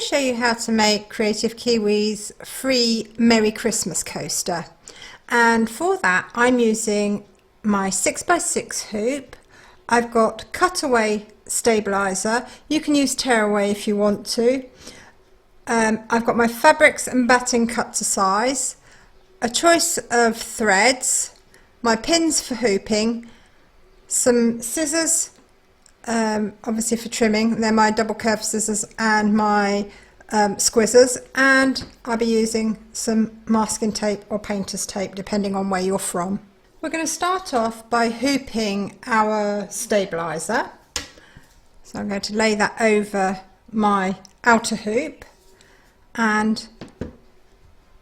to show you how to make Kreative Kiwi's free Merry Christmas coaster, and for that I'm using my 6x6 hoop. I've got cutaway stabilizer, you can use tearaway if you want to. I've got my fabrics and batting cut to size, a choice of threads, my pins for hooping, some scissors, obviously for trimming, they're my double curved scissors, and my squizzers, and I'll be using some masking tape or painter's tape depending on where you're from. We're going to start off by hooping our stabilizer, so I'm going to lay that over my outer hoop and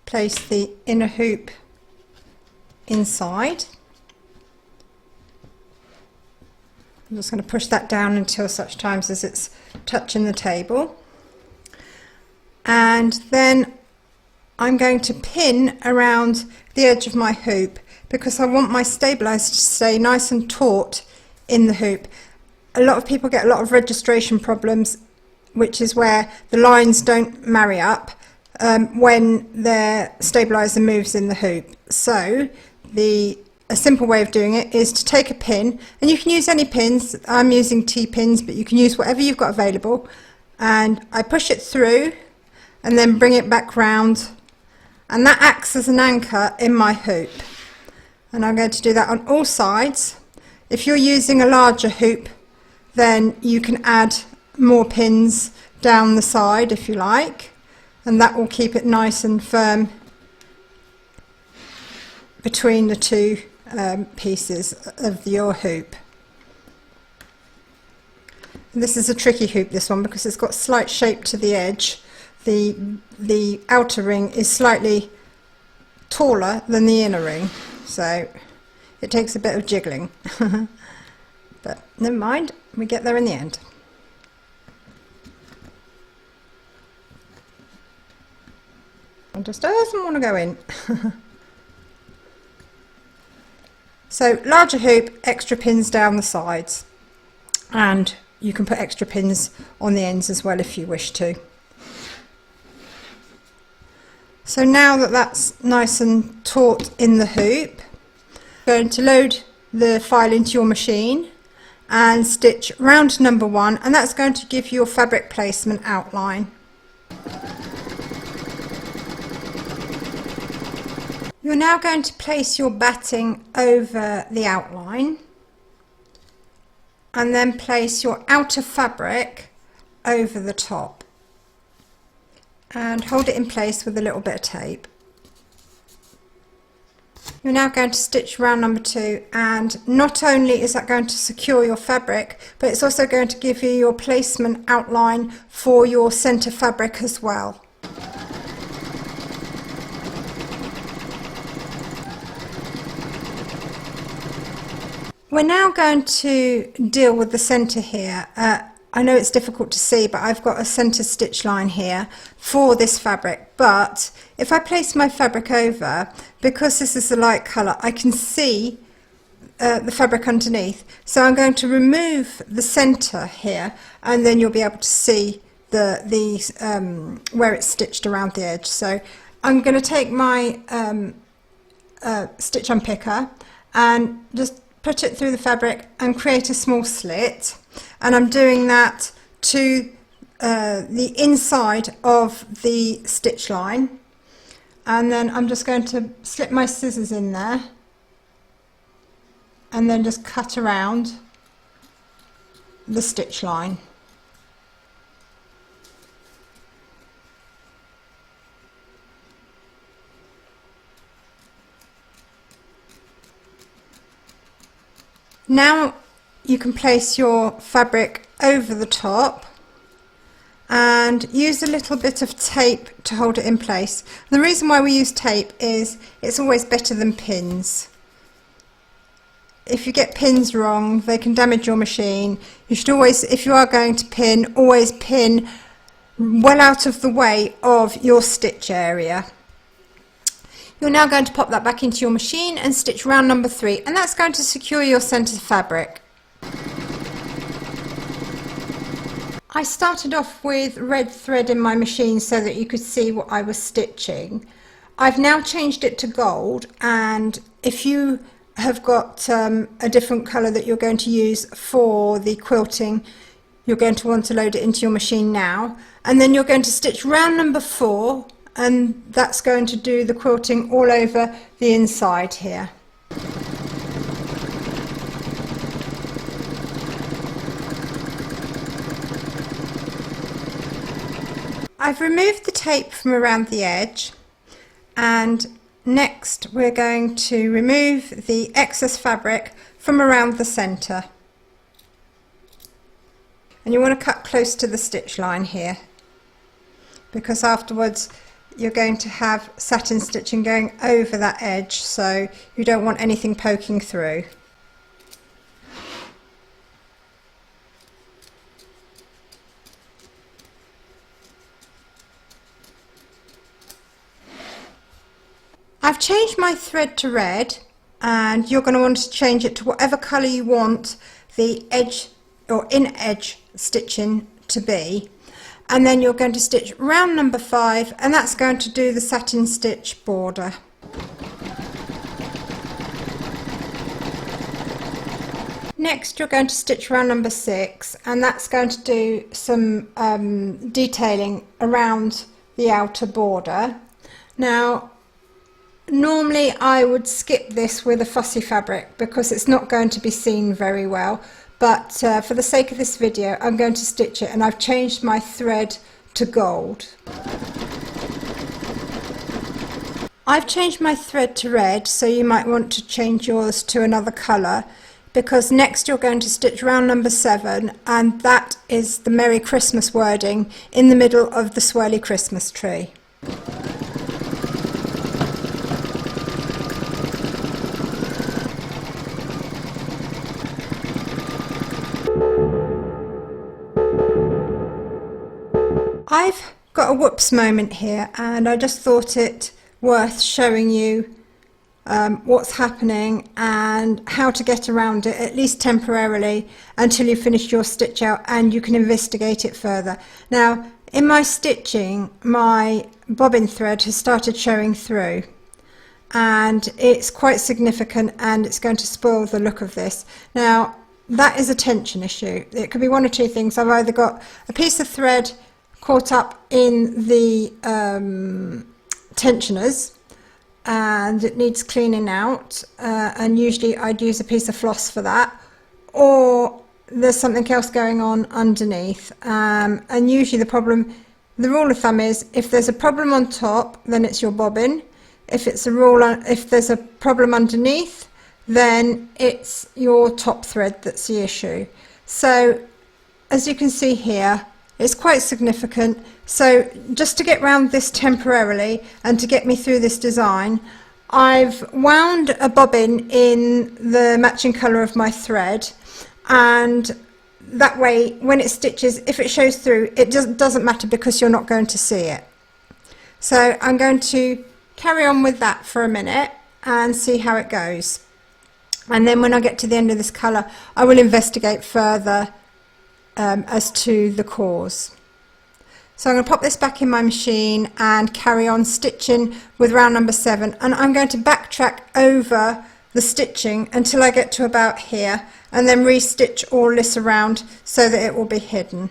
place the inner hoop inside. I'm just going to push that down until such times as it's touching the table, and then I'm going to pin around the edge of my hoop because I want my stabilizer to stay nice and taut in the hoop. A lot of people get a lot of registration problems, which is where the lines don't marry up when their stabilizer moves in the hoop. So a simple way of doing it is to take a pin, and you can use any pins. I'm using T-pins, but you can use whatever you've got available, and I push it through and then bring it back round, and that acts as an anchor in my hoop. And I'm going to do that on all sides. If you're using a larger hoop, then you can add more pins down the side if you like, and that will keep it nice and firm between the two pieces of your hoop. And this is a tricky hoop, this one, because it's got slight shape to the edge. The outer ring is slightly taller than the inner ring, so it takes a bit of jiggling. But never mind, we get there in the end. It just doesn't want to go in. So larger hoop, extra pins down the sides, and you can put extra pins on the ends as well if you wish to. So now that that's nice and taut in the hoop, you're going to load the file into your machine and stitch round number 1, and that's going to give you your fabric placement outline. You're now going to place your batting over the outline and then place your outer fabric over the top and hold it in place with a little bit of tape. You're now going to stitch round number 2, and not only is that going to secure your fabric, but it's also going to give you your placement outline for your centre fabric as well. We're now going to deal with the centre here. I know it's difficult to see, but I've got a centre stitch line here for this fabric, but if I place my fabric over, because this is a light colour, I can see the fabric underneath. So I'm going to remove the centre here, and then you'll be able to see where it's stitched around the edge. So I'm going to take my stitch unpicker and just put it through the fabric and create a small slit, and I'm doing that to the inside of the stitch line, and then I'm just going to slip my scissors in there and then just cut around the stitch line. Now you can place your fabric over the top and use a little bit of tape to hold it in place. The reason why we use tape is it's always better than pins. If you get pins wrong, they can damage your machine. You should always, if you are going to pin, always pin well out of the way of your stitch area. You're now going to pop that back into your machine and stitch round number 3, and that's going to secure your centre fabric. I started off with red thread in my machine so that you could see what I was stitching. I've now changed it to gold, and if you have got a different colour that you're going to use for the quilting, you're going to want to load it into your machine now, and then you're going to stitch round number 4, and that's going to do the quilting all over the inside here. I've removed the tape from around the edge, and next we're going to remove the excess fabric from around the centre. And you want to cut close to the stitch line here, because afterwards you're going to have satin stitching going over that edge, so you don't want anything poking through. I've changed my thread to red, and you're going to want to change it to whatever colour you want the edge or in edge stitching to be, and then you're going to stitch round number 5, and that's going to do the satin stitch border. Next you're going to stitch round number 6, and that's going to do some detailing around the outer border. Now normally I would skip this with a fussy fabric because it's not going to be seen very well, but for the sake of this video I'm going to stitch it, and I've changed my thread to gold. I've changed my thread to red, so you might want to change yours to another colour, because next you're going to stitch round number 7, and that is the Merry Christmas wording in the middle of the swirly Christmas tree. I've got a whoops moment here, and I just thought it worth showing you what's happening and how to get around it, at least temporarily, until you finish your stitch out and you can investigate it further. Now in my stitching, my bobbin thread has started showing through, and it's quite significant, and it's going to spoil the look of this. Now that is a tension issue. It could be one or two things. I've either got a piece of thread caught up in the tensioners and it needs cleaning out, and usually I'd use a piece of floss for that, or there's something else going on underneath, and usually the rule of thumb is if there's a problem on top, then it's your bobbin. If there's a problem underneath, then it's your top thread that's the issue. So as you can see here, it's quite significant. So just to get round this temporarily and to get me through this design, I've wound a bobbin in the matching colour of my thread, and that way when it stitches, if it shows through, it doesn't matter because you're not going to see it. So I'm going to carry on with that for a minute and see how it goes, and then when I get to the end of this colour I will investigate further as to the cause. So I'm going to pop this back in my machine and carry on stitching with round number 7, and I'm going to backtrack over the stitching until I get to about here, and then re-stitch all this around so that it will be hidden.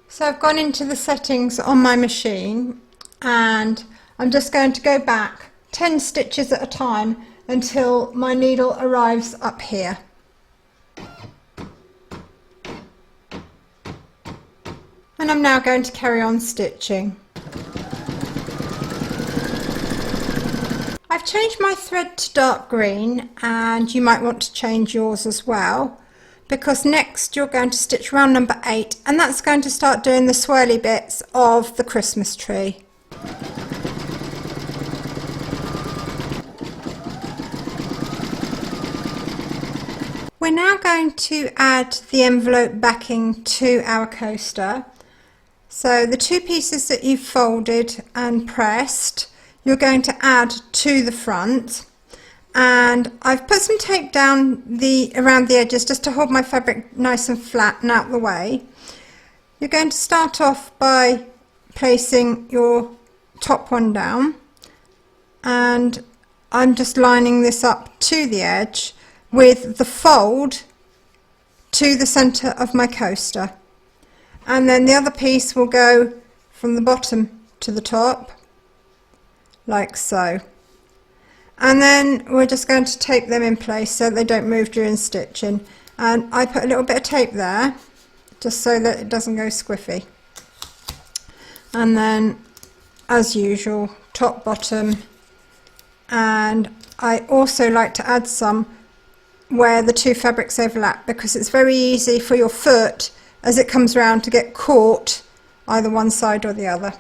So I've gone into the settings on my machine, and I'm just going to go back 10 stitches at a time until my needle arrives up here. And I'm now going to carry on stitching. I've changed my thread to dark green, and you might want to change yours as well, because next you're going to stitch round number 8, and that's going to start doing the swirly bits of the Christmas tree. We're now going to add the envelope backing to our coaster. So the two pieces that you've folded and pressed, you're going to add to the front, and I've put some tape down around the edges just to hold my fabric nice and flat and out of the way. You're going to start off by placing your top one down, and I'm just lining this up to the edge with the fold to the centre of my coaster, and then the other piece will go from the bottom to the top like so, and then we're just going to tape them in place so they don't move during stitching. And I put a little bit of tape there just so that it doesn't go squiffy, and then as usual top, bottom, and I also like to add some where the two fabrics overlap, because it's very easy for your foot as it comes round to get caught either one side or the other.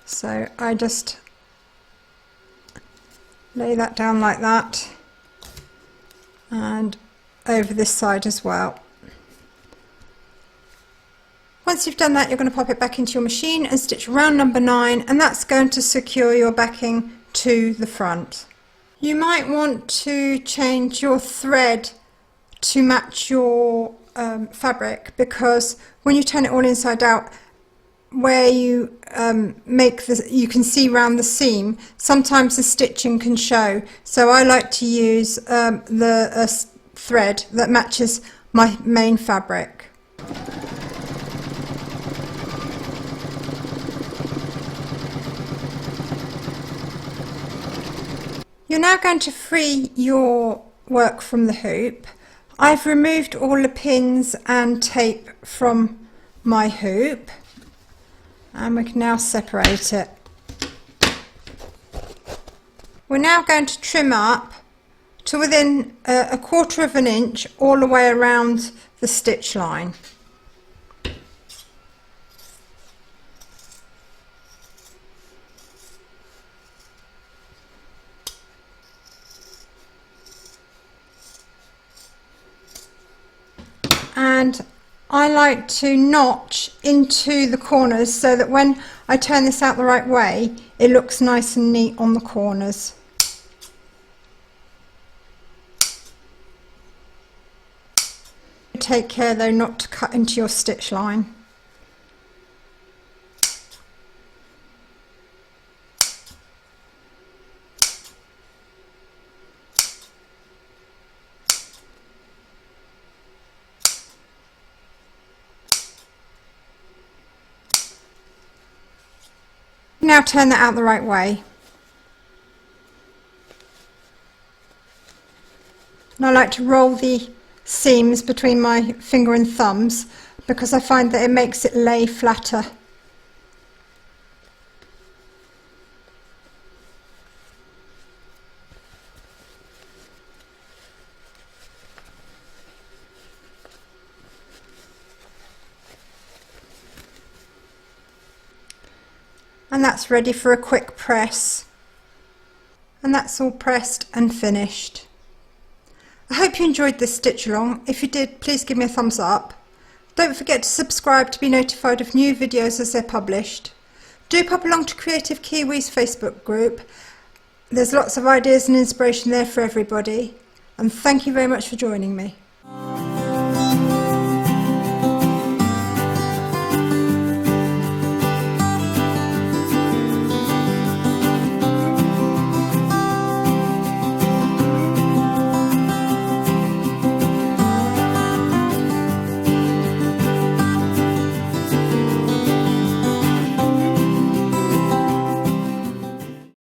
So I just lay that down like that, and over this side as well. Once you've done that, you're going to pop it back into your machine and stitch round number 9, and that's going to secure your backing to the front. You might want to change your thread to match your fabric, because when you turn it all inside out, where you make the, you can see round the seam, sometimes the stitching can show. So I like to use the thread that matches my main fabric. You're now going to free your work from the hoop. I've removed all the pins and tape from my hoop, and we can now separate it. We're now going to trim up to within a 1/4 of an inch all the way around the stitch line. And I like to notch into the corners so that when I turn this out the right way, it looks nice and neat on the corners. Take care though not to cut into your stitch line. Now turn that out the right way. And I like to roll the seams between my finger and thumbs, because I find that it makes it lay flatter. And that's ready for a quick press. And that's all pressed and finished. I hope you enjoyed this stitch along. If you did, please give me a thumbs up. Don't forget to subscribe to be notified of new videos as they're published. Do pop along to Kreative Kiwi's Facebook group. There's lots of ideas and inspiration there for everybody. And thank you very much for joining me.